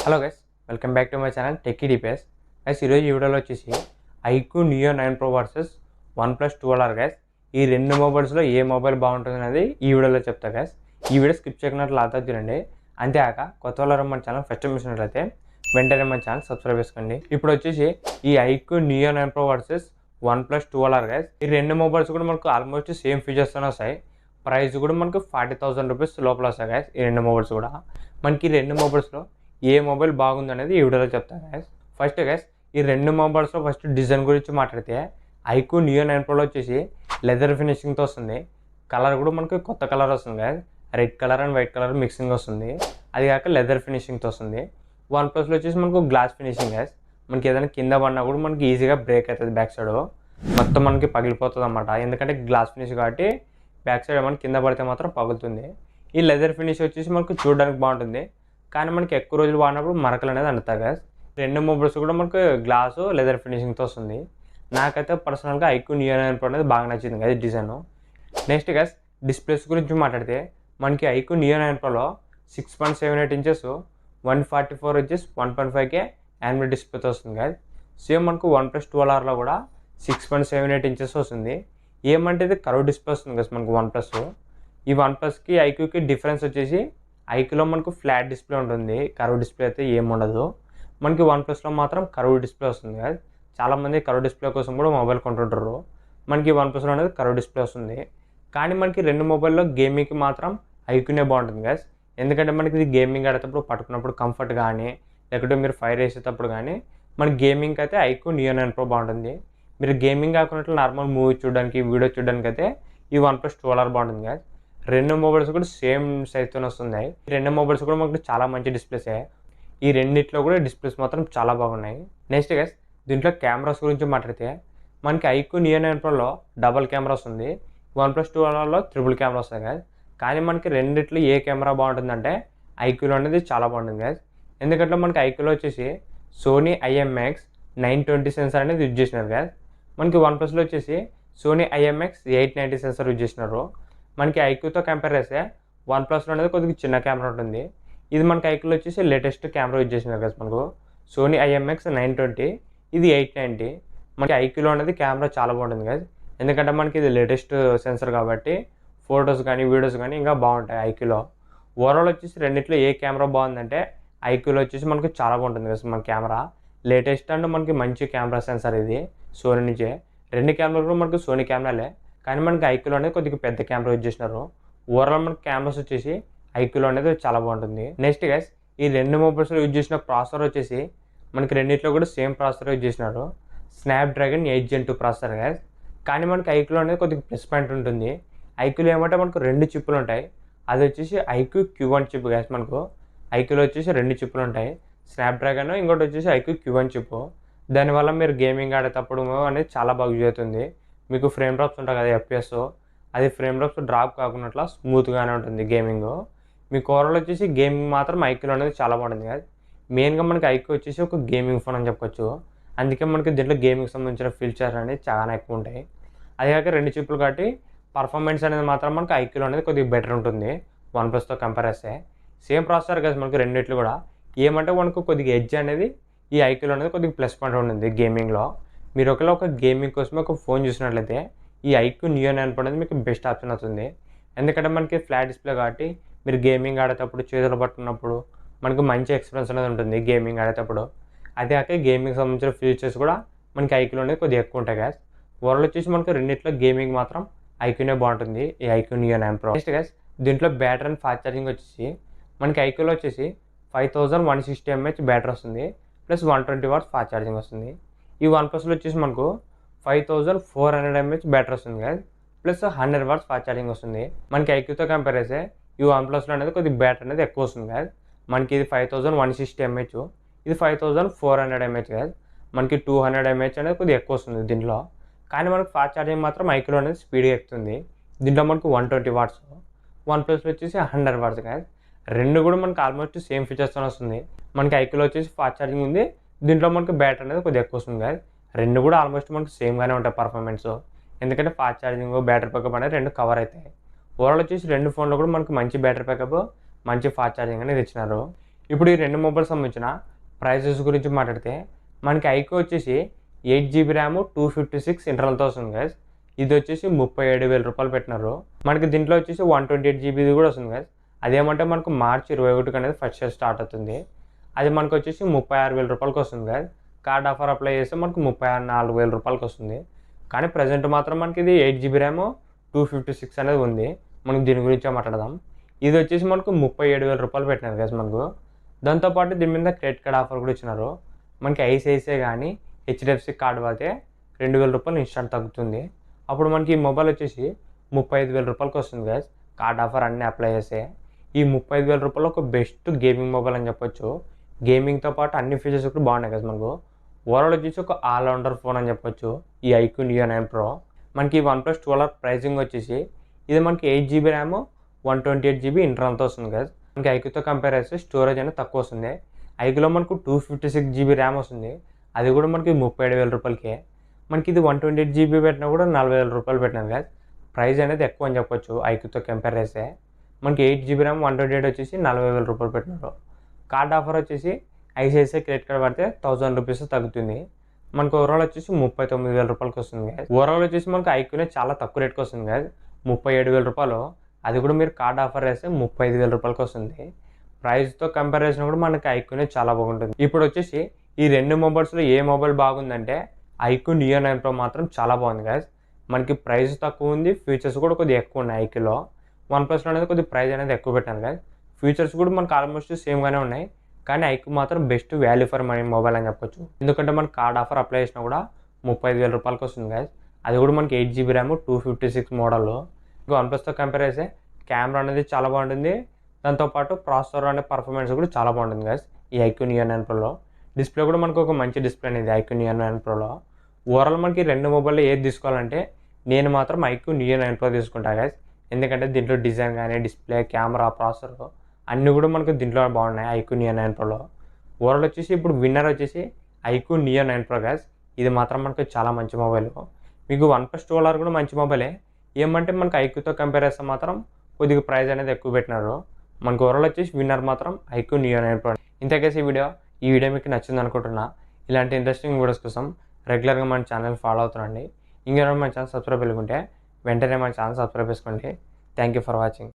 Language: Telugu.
Hello guys, welcome back to my channel Techie DPS. Guys, ఈరోజు ఈ వీడియోలో వచ్చేసి iQOO Neo 9 Pro versus OnePlus 12R guys. ఈ రెండు మొబైల్స్లో ఏ మొబైల్ బాగుంటుంది అనేది ఈ వీడియోలో చెప్తా గైస్. ఈ వీడియో స్కిప్ చేయకున్నట్లు లాతా చూడండి. అంతేకాక కొత్త వాళ్ళు మన ఛానల్ ఫస్ట్ టైం చూసినట్లయితే వెంటనే మన ఛానల్ సబ్స్క్రైబ్ చేసుకోండి. ఇప్పుడు వచ్చేసి ఈ iQOO Neo 9 Pro versus OnePlus 12R guys. ఈ రెండు మొబైల్స్ కూడా మనకు ఆల్మోస్ట్ సేమ్ ఫీచర్స్తోనే వస్తాయి. ప్రైస్ కూడా మనకు 40,000 రూపీస్ లోపల వస్తాయి గైస్. ఈ రెండు మొబైల్స్ కూడా మనకి ఈ రెండు మొబైల్స్లో ఏ మొబైల్ బాగుంది అనేది ఈ వీడియోలో చెప్తాను గైస్. ఫస్ట్ గైస్, ఈ రెండు మొబైల్స్లో ఫస్ట్ డిజైన్ గురించి మాట్లాడితే ఐక్యూ నియో 9 Proలో వచ్చేసి లెదర్ ఫినిషింగ్తో వస్తుంది. కలర్ కూడా మనకి కొత్త కలర్ వస్తుంది guys. Red colour and white colour mixing వస్తుంది. అది కాక లెదర్ ఫినిషింగ్తో వస్తుంది. OnePlusలో వచ్చేసి మనకు గ్లాస్ ఫినిషింగ్ గైస్. మనకి ఏదైనా కింద పడినా కూడా మనకి ఈజీగా బ్రేక్ అవుతుంది. బ్యాక్ సైడ్ మొత్తం మనకి పగిలిపోతుంది అన్నమాట. ఎందుకంటే గ్లాస్ ఫినిష్ కాబట్టి బ్యాక్ సైడ్ మనకి కింద పడితే మాత్రం పగులుతుంది. ఈ లెదర్ ఫినిష్ వచ్చేసి మనకు చూడడానికి బాగుంటుంది, కానీ మనకి ఎక్కువ రోజులు వాడినప్పుడు మరకలు అనేది అంటుతాయి గైస్. రెండు మొబైల్స్ కూడా మనకు గ్లాసు లెదర్ ఫినిషింగ్తో వస్తుంది. నాకైతే పర్సనల్గా ఐక్యూ నియో 9 Pro అనేది బాగా నచ్చింది guys design. Next guys, displays గురించి మాట్లాడితే మనకి ఐక్యూ నియో 9 Proలో 6.78 ఇంచెస్ 144 ఇంచెస్ 1.5K యాన్యువల్ డిస్ప్లేతో వస్తుంది గైస్. సేమ్ మనకు OnePlus 12Rలో కూడా 6.78 ఇంచెస్ వస్తుంది. ఏమంటే ఇది కర్వ్ డిస్ప్లే వస్తుంది గైస్ మనకు OnePlus. ఈ OnePlusకి ఐక్యూకి డిఫరెన్స్ వచ్చేసి ఐక్యూలో మనకు ఫ్లాట్ డిస్ప్లే ఉంటుంది, కర్వ్ డిస్ప్లే అయితే ఏముండదు. మనకి OnePlusలో మాత్రం కర్వ్ డిస్ప్లే వస్తుంది కదా. చాలామంది కర్వ్ డిస్ప్లే కోసం కూడా మొబైల్ కొంటుంటారు. మనకి OnePlusలో అనేది కర్వ్ డిస్ప్లే వస్తుంది. కానీ మనకి రెండు మొబైల్లో గేమింగ్కి మాత్రం ఐక్యూనే బాగుంటుంది గైస్. ఎందుకంటే మనకి ఇది గేమింగ్ ఆడేటప్పుడు పట్టుకున్నప్పుడు కంఫర్ట్ కానీ, లేకపోతే మీరు ఫైర్ వేసేటప్పుడు కానీ మనకి గేమింగ్కి అయితే ఐక్యూ నియో 9 Pro బాగుంటుంది. మీరు గేమింగ్ కాకున్నట్లు నార్మల్ మూవీ చూడడానికి, వీడియో చూడడానికి అయితే ఈ OnePlus 12R బాగుంటుంది గైస్. రెండు మొబైల్స్ కూడా సేమ్ సైజ్తో వస్తున్నాయి. ఈ రెండు మొబైల్స్ కూడా మనకు చాలా మంచి డిస్ప్లేసే. ఈ రెండిట్లో కూడా డిస్ప్లేస్ మాత్రం చాలా బాగున్నాయి. నెక్స్ట్ గైస్, దీంట్లో కెమెరాస్ గురించి మాట్లాడితే మనకి ఐక్యూ నియో 9 Proలో డబల్ కెమెరా వస్తుంది. OnePlus 12Rలో ట్రిపుల్ కెమెరా వస్తాయి గైస్. కానీ మనకి రెండిట్లో ఏ కెమెరా బాగుంటుందంటే ఐక్యూలో అనేది చాలా బాగుంటుంది గైస్. ఎందుకంటే మనకి ఐక్యూలో వచ్చేసి సోనీ IMX 920 సెన్సార్ అనేది యూజ్ చేసినారు గైస్. మనకి OnePlusలో వచ్చేసి సోనీ IMX 890 సెన్సార్ యూజ్ చేసినారు. మనకి ఐక్యూతో కంపేర్ చేస్తే OnePlusలో అనేది కొద్దిగా చిన్న కెమెరా ఉంటుంది. ఇది మనకి ఐక్యూలో వచ్చేసి లేటెస్ట్ కెమెరా యూజ్ చేసినారు కదా. మనకు సోనీ IMX 920, ఇది 890. మనకి ఐక్యూలో అనేది కెమెరా చాలా బాగుంటుంది కదా. ఎందుకంటే మనకి ఇది లేటెస్ట్ సెన్సర్ కాబట్టి ఫొటోస్ కానీ వీడియోస్ కానీ ఇంకా బాగుంటాయి ఐక్యూలో. ఓవరాల్ వచ్చేసి రెండిట్లో ఏ కెమెరా బాగుందంటే ఐక్యూలో వచ్చేసి మనకు చాలా బాగుంటుంది కదా మన కెమెరా. లేటెస్ట్ అండ్ మనకి మంచి కెమెరా సెన్సర్ ఇది సోనీ నుంచే. రెండు కెమెరాలు కూడా మనకు సోనీ కెమెరాలే, కానీ మనకి ఐక్యూలో అనేది కొద్దిగా పెద్ద కెమెరా యూజ్ చేసినారు. ఓవరాల్ మనకి కెమెరాస్ వచ్చేసి ఐక్యూలో అనేది చాలా బాగుంటుంది. నెక్స్ట్ గైస్, ఈ రెండు మొబైల్స్లో యూజ్ చేసిన ప్రాసెసర్ వచ్చేసి మనకి రెండిట్లో కూడా సేమ్ ప్రాసెసర్ యూజ్ చేసినారు. Snapdragon 8 Gen 2 processor guys. కానీ మనకి ఐక్యూలో అనేది కొద్దిగా ప్లస్ పాయింట్ ఉంటుంది. ఐక్యూలో ఏమంటే మనకు రెండు చిప్పులు ఉంటాయి. అది వచ్చేసి ఐక్యూ Q1 చిప్ గైస్. మనకు ఐక్యూలో వచ్చేసి రెండు చిప్పులు ఉంటాయి, స్నాప్డ్రాగన్, ఇంకోటి వచ్చేసి ఐక్యూ Q1 చిప్. దానివల్ల మీరు గేమింగ్ ఆడేటప్పుడు అనేది చాలా బాగా యూజ్ అవుతుంది. మీకు ఫ్రేమ్ డ్రాప్స్ ఉంటాయి కదా FPS, అది ఫ్రేమ్ డ్రాప్స్ డ్రాప్ కాకుండా స్మూత్గానే ఉంటుంది గేమింగ్. మీకు ఓవరాల్ వచ్చేసి గేమింగ్ మాత్రం ఐక్యూలో అనేది చాలా బాగుంటుంది కదా. మెయిన్గా మనకి ఐక్యూ వచ్చేసి ఒక గేమింగ్ ఫోన్ అని చెప్పొచ్చు. అందుకే మనకి దీంట్లో గేమింగ్ సంబంధించిన ఫీచర్స్ అనేది చాలా ఎక్కువ ఉంటాయి. అది కాక రెండు చిప్పులు కాబట్టి పర్ఫార్మెన్స్ అనేది మాత్రం మనకి ఐక్యూలో అనేది కొద్దిగా బెటర్ ఉంటుంది OnePlusతో కంపేర్ చేస్తే. సేమ్ ప్రాసెసర్ కదా మనకి రెండిట్లు కూడా. ఏమంటే మనకు కొద్దిగా ఎడ్జ్ అనేది ఈ ఐక్యూలో అనేది కొద్దిగా ప్లస్ పాయింట్ ఉంటుంది గేమింగ్లో. మీరు ఒకవేళ ఒక గేమింగ్ కోసమే ఒక ఫోన్ చూసినట్లయితే ఈ ఐక్యూ నియో 9 Pro అనేది మీకు బెస్ట్ ఆప్షన్ అవుతుంది. ఎందుకంటే మనకి ఫ్లాట్ డిస్ప్లే కాబట్టి మీరు గేమింగ్ ఆడేటప్పుడు చేతులు పట్టుకున్నప్పుడు మనకు మంచి ఎక్స్పీరియన్స్ అనేది ఉంటుంది గేమింగ్ ఆడేటప్పుడు. అదే కాక గేమింగ్ సంబంధించిన ఫీచర్స్ కూడా మనకి ఐక్యూలో అనేది కొద్దిగా ఎక్కువ ఉంటాయి గైస్. ఓవరాల్ వచ్చేసి మనకు రెండిట్లో గేమింగ్ మాత్రం ఐక్యూనే బాగుంటుంది, ఈ iQOO Neo 9 Pro. Next guys, దీంట్లో బ్యాటరీ అండ్ ఫాస్ట్ ఛార్జింగ్ వచ్చేసి మనకి ఐక్యూలో వచ్చేసి 5160 mAh బ్యాటరీ వస్తుంది, ప్లస్ 120 watts ఫాస్ట్ ఛార్జింగ్ వస్తుంది. ఈ OnePlusలో వచ్చేసి మనకు 5400 mAh బ్యాటరీ వస్తుంది కదా, ప్లస్ 100 watts ఫాస్ట్ ఛార్జింగ్ వస్తుంది. మనకి ఐక్యూతో కంపేర్ చేస్తే ఈ OnePlusలో అనేది కొద్దిగా బ్యాటరీ అనేది ఎక్కువ వస్తుంది కదా. మనకి ఇది 5160 mAh, ఇది 5400 mAh కదా. మనకి 200 mAh అనేది కొద్దిగా ఎక్కువ వస్తుంది దీంట్లో. కానీ మనకు ఫాస్ట్ ఛార్జింగ్ మాత్రం ఐక్యూలో అనేది స్పీడ్గా ఎక్కుతుంది. దీంట్లో మనకు 120 watts, OnePlusలో వచ్చేసి 100 watts కదా. రెండు కూడా మనకి ఆల్మోస్ట్ సేమ్ ఫీచర్స్తో వస్తుంది. మనకి ఐక్యూలో వచ్చేసి ఫాస్ట్ ఛార్జింగ్ ఉంది, దీంట్లో మనకి బ్యాటరీ అనేది కొద్దిగా ఎక్కువ వస్తుంది కదా. రెండు కూడా ఆల్మోస్ట్ మనకు సేమ్గానే ఉంటాయి పర్ఫార్మెన్స్. ఎందుకంటే ఫాస్ట్ ఛార్జింగ్, బ్యాటరీ బ్యాకప్ అనేది రెండు కవర్ అవుతాయి. ఓవరాల్ వచ్చేసి రెండు ఫోన్లో కూడా మనకు మంచి బ్యాటరీ బ్యాకప్, మంచి ఫాస్ట్ ఛార్జింగ్ అనేది ఇచ్చినారు. ఇప్పుడు ఈ రెండు మొబైల్ సంబంధించిన ప్రైసెస్ గురించి మాట్లాడితే మనకి ఐక్యూ వచ్చేసి 8 GB ర్యామ్ 256 ఇంటర్నల్తో వస్తుంది గైస్. ఇది వచ్చేసి 37,000 రూపాయలు పెట్టినారు. మనకి దీంట్లో వచ్చేసి 128 GB కూడా వస్తుంది గైస్. అదేమంటే మనకు మార్చి 21 అనేది ఫస్ట్ ఇయర్ స్టార్ట్ అవుతుంది. అది మనకు వచ్చేసి 36,000 రూపాయలకి వస్తుంది గైస్. కార్డ్ ఆఫర్ అప్లై చేస్తే మనకు 34,000 రూపాయలకి వస్తుంది. కానీ ప్రజెంట్ మాత్రం మనకి ఇది 8 GB ర్యామ్ 256 అనేది ఉంది. మనకి దీని గురించే మాట్లాడదాం. ఇది వచ్చేసి మనకు 37,000 రూపాయలు పెట్టినారు గైస్ మనకు. దాంతోపాటు దీని మీద క్రెడిట్ కార్డ్ ఆఫర్ కూడా ఇచ్చినారు. మనకి ఐసిఐసిఐ కానీ హెచ్డిఎఫ్సి కార్డు వాడితే 2,000 రూపాయలు ఇన్స్టాంట్ తగ్గుతుంది. అప్పుడు మనకి ఈ మొబైల్ వచ్చేసి 35,000 రూపాయలకి వస్తుంది గైస్. కార్డ్ ఆఫర్ అన్నీ అప్లై చేస్తే ఈ 35,000 రూపాయలు ఒక బెస్ట్ గేమింగ్ మొబైల్ అని చెప్పొచ్చు. గేమింగ్తో పాటు అన్ని ఫీచర్స్ కూడా బాగున్నాయి గైస్ మనకు. ఓవరాల్ వచ్చేసి ఒక ఆల్రౌండర్ ఫోన్ అని చెప్పొచ్చు ఈ ఐక్యూ నియో 9 Pro. మనకి OnePlus 12R ప్రైసింగ్ వచ్చేసి ఇది మనకి 8 GB ర్యామ్ 128 GB ఇంటర్నల్తో వస్తుంది గైస్. మనకి ఐక్యూతో కంపేర్ చేస్తే స్టోరేజ్ అనేది తక్కువ వస్తుంది. ఐక్యూలో మనకు 256 GB ర్యామ్ వస్తుంది. అది కూడా మనకి 37,000 రూపాయలకే. మనకి ఇది 128 GB పెట్టినా కూడా 40,000 రూపాయలు పెట్టినారు గైస్. ప్రైస్ అనేది ఎక్కువ అని చెప్పొచ్చు ఐక్యూతో కంపేర్ చేస్తే. మనకి 8 GB ర్యామ్ 128 వచ్చేసి 40,000 రూపాయలు పెట్టినారు. కార్డ్ ఆఫర్ వచ్చేసి ఐసిఐసిఐ క్రెడిట్ కార్డ్ పడితే 1000 రూపీస్ తగ్గుతుంది. మనకు ఓవరాల్ వచ్చేసి 39,000 రూపాయలకి వస్తుంది గైస్. ఓవరాల్ వచ్చేసి మనకు ఐక్యూనే చాలా తక్కువ రేట్కి వస్తుంది గైస్. 37,000 రూపాయలు. అది కూడా మీరు కార్డ్ ఆఫర్ వేస్తే 35,000 రూపాయలకి వస్తుంది. ప్రైస్తో కంపేర్ చేసినా కూడా మనకి ఐక్యూనే చాలా బాగుంటుంది. ఇప్పుడు వచ్చేసి ఈ రెండు మొబైల్స్లో ఏ మొబైల్ బాగుందంటే ఐక్యూ నియో 9 Pro మాత్రం చాలా బాగుంది గైస్. మనకి ప్రైస్ తక్కువ ఉంది, ఫీచర్స్ కూడా కొద్దిగా ఎక్కువ ఉన్నాయి ఐక్యూలో. OnePlusలో అనేది కొద్దిగా ప్రైస్ అనేది ఎక్కువ పెట్టాను గైస్. ఫీచర్స్ కూడా మనకు ఆల్మోస్ట్ సేమ్గానే ఉన్నాయి. కానీ ఐక్యూ మాత్రం best value for money mobile అని చెప్పొచ్చు. ఎందుకంటే మనకి కార్డ్ ఆఫర్ అప్లై చేసినా కూడా 35,000 రూపాయలకి వస్తుంది గైస్. అది కూడా మనకి 8 GB ర్యామ్ 256 మోడల్. ఇంకా OnePlusతో కంపేర్ చేస్తే కెమెరా అనేది చాలా బాగుంటుంది. దాంతోపాటు ప్రాసెసర్ అనే పర్ఫార్మెన్స్ కూడా చాలా బాగుంటుంది గైస్ ఈ ఐక్యూ నియో 9 Proలో. డిస్ప్లే కూడా మనకు ఒక మంచి డిస్ప్లే అనేది ఐక్యూ నియో 9 Proలో. ఓవరాల్ మనకి రెండు మొబైల్లో ఏది తీసుకోవాలంటే నేను మాత్రం ఐక్యూ నియో 9 Pro తీసుకుంటా గైస్. ఎందుకంటే దీంట్లో డిజైన్ కానీ డిస్ప్లే కెమెరా ప్రాసెసర్ అన్నీ కూడా మనకు దీంట్లో బాగున్నాయి ఐక్యూ నియో 9 Proలో. ఓవరాల్ వచ్చేసి ఇప్పుడు విన్నర్ వచ్చేసి ఐక్యూ నియో 9 Pro గైస్. ఇది మాత్రం మనకు చాలా మంచి మొబైల్. మీకు OnePlus 12R కూడా మంచి మొబైలే. ఏమంటే మనకు ఐక్యూతో కంపేర్ చేస్తే మాత్రం కొద్దిగా ప్రైస్ అనేది ఎక్కువ పెట్టినారు. మనకు ఓవరాల్ వచ్చేసి విన్నర్ మాత్రం ఐక్యూ నియో 9 Pro. ఇంతకేసి ఈ వీడియో మీకు నచ్చింది అనుకుంటున్నా. ఇలాంటి ఇంట్రెస్టింగ్ వీడియోస్ కోసం రెగ్యులర్గా మన ఛానల్ ఫాలో అవుతుండండి. ఇంకెవరైనా మన ఛానల్ సబ్స్క్రైబ్ చేసుకుంటే వెంటనే మన ఛానల్ సబ్స్క్రైబ్ చేసుకోండి. Thank you for watching.